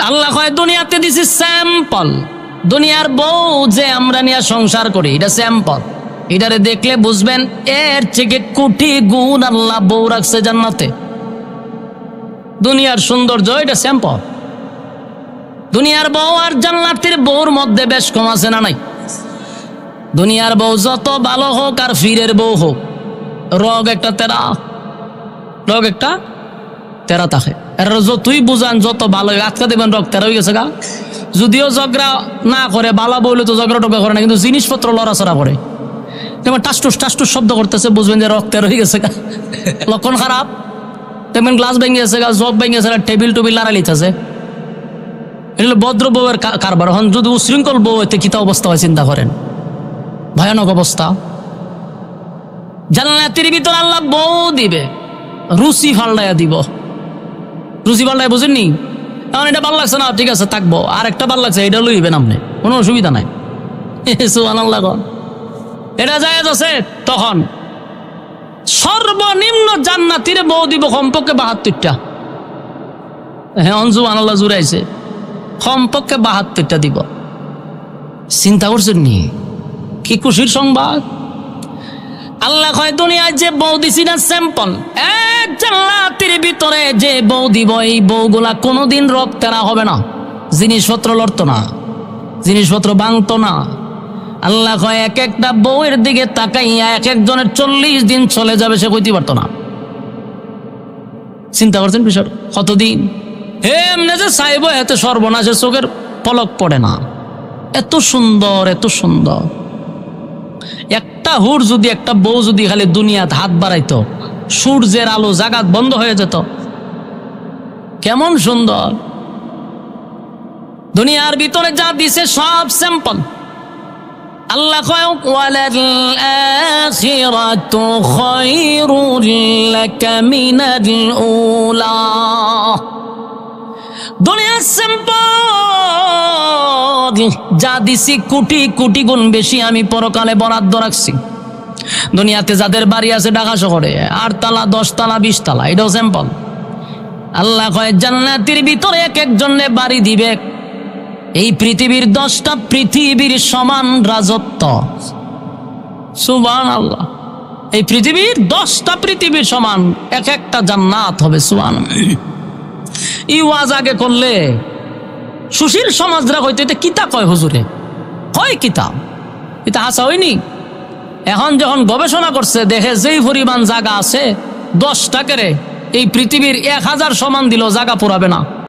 আল্লাহ কয় দুনিয়াতে দিছি স্যাম্পল, দুনিয়ার বউ যে আমরা নিয়ে সংসার করি এটা স্যাম্পল, এটারে দেখলে বুঝবেন এর থেকে কোটি গুণ আল্লাহ বউ রাখছে জান্নাতে। দুনিয়ার সৌন্দর্য এটা স্যাম্পল। দুনিয়ার বউ আর জান্নাতের বউর মধ্যে বেশ কম আছে না নাই? দুনিয়ার বউ যত ভালো হোক আর ফিরের বউ হোক, রোগ একটা তেরা থাকে। এর যতই বুঝান যত ভালো আটকা দেবেন রোগ তেরা হয়ে গেছে গা। যদিও ঝগড়া না করে বালা বইলে তো ঝগড়া টগড়া করে না, কিন্তু জিনিসপত্র লড়াচড়া করে, তেমন টাস্টুস টাস্টুস শব্দ করতেছে, বুঝবেন যে রক্তের হয়ে গেছে গা, লক্ষণ খারাপ। তেমন গ্লাস ভেঙে গেছে গা, জগ ভেঙে গেছে, টেবিল টুবিল লাড়ালিতেছে, এটা হলো ভদ্র বউয়ের কারবার। হন যদি উশৃঙ্খল বউ হইতে কিতা অবস্থা হয় চিন্তা করেন, ভয়ানক অবস্থা। জান্নাতের ভিতর আল্লাহ বউ দিবে, রুচি ফাল্টাইয়া দিব। রুচি ফাল্টাই বুঝেননি? এখন এটা ভালো লাগছে না, ঠিক আছে থাকবো, আর একটা ভালো লাগছে এটা লইবেন আপনি, কোনো অসুবিধা নাই। সুবহানাল্লাহ, এটা জায়েজ আছে। তখন সর্বনিম্ন জান্নাতীর বউ দিব কমপক্ষে 72টা। হ্যাঁ, সুবহানাল্লাহ জুড়াইছে, কমপক্ষে 72টা দিব। চিন্তা করছেন নি কি খুশির সংবাদ? আল্লাহ কয় দুনিয়ায় যে বউ দিছি না স্যাম্পল, জান্নাতের ভিতরে যে বউ দিব এই বউগুলা কোনোদিন রোগ তেরা হবে না, জিনিসপত্র লড়তো না, জিনিসপত্র ভাঙতো না। আল্লাহ কয় এক একটা বউয়ের দিকে তাকাইয়া এক একজনের 40 দিন চলে যাবে, সে কইতে পারতো না। চিন্তা করছেন বিষয় কতদিন? এমনি যে চাইব এত সর্বনাশের চোখের পলক পড়ে না। এত সুন্দর, এত সুন্দর একটা হুর যদি, একটা বউ যদি খালি দুনিয়াতে হাত বাড়াইতো, সূর্যের আলো জাগাত বন্ধ হয়ে যেত। কেমন সুন্দর! দুনিয়ার ভিতরে যা দিছে সব স্যাম্পল। আল্লাহ কয় ওয়ালাল আখিরাতু খায়রুল লাকা মিনাল উলা। দুনিয়ার স্যাম্পল যা দিছি কোটি কোটি গুণ বেশি আমি পরকালে বরাদ্দ রাখছি। দুনিয়াতে যাদের বাড়ি আছে ঢাকা শহরে 8 তলা 10 তলা 20 তলা, এটাও স্যাম্পল। আল্লাহ কয় জান্নাতের ভিতরে এক একজনে বাড়ি দিবে এই পৃথিবীর 10টা পৃথিবীর সমান রাজত্ব। সুবহানাল্লাহ, এই পৃথিবীর 10টা পৃথিবীর সমান এক একটা জান্নাত হবে। সুবহানাল্লাহ, এই ওয়াজ আগে করলে সুশীল সমাজরা হইতে এটা কিতা কয় হুজুরে, কয় কিতা, এটা হাসা হয়নি। এখন যখন গবেষণা করছে দেখে যেই পরিমাণ জায়গা আছে 10 টাকারে এই পৃথিবীর 1000 সমান দিল জায়গা পুরাবে না।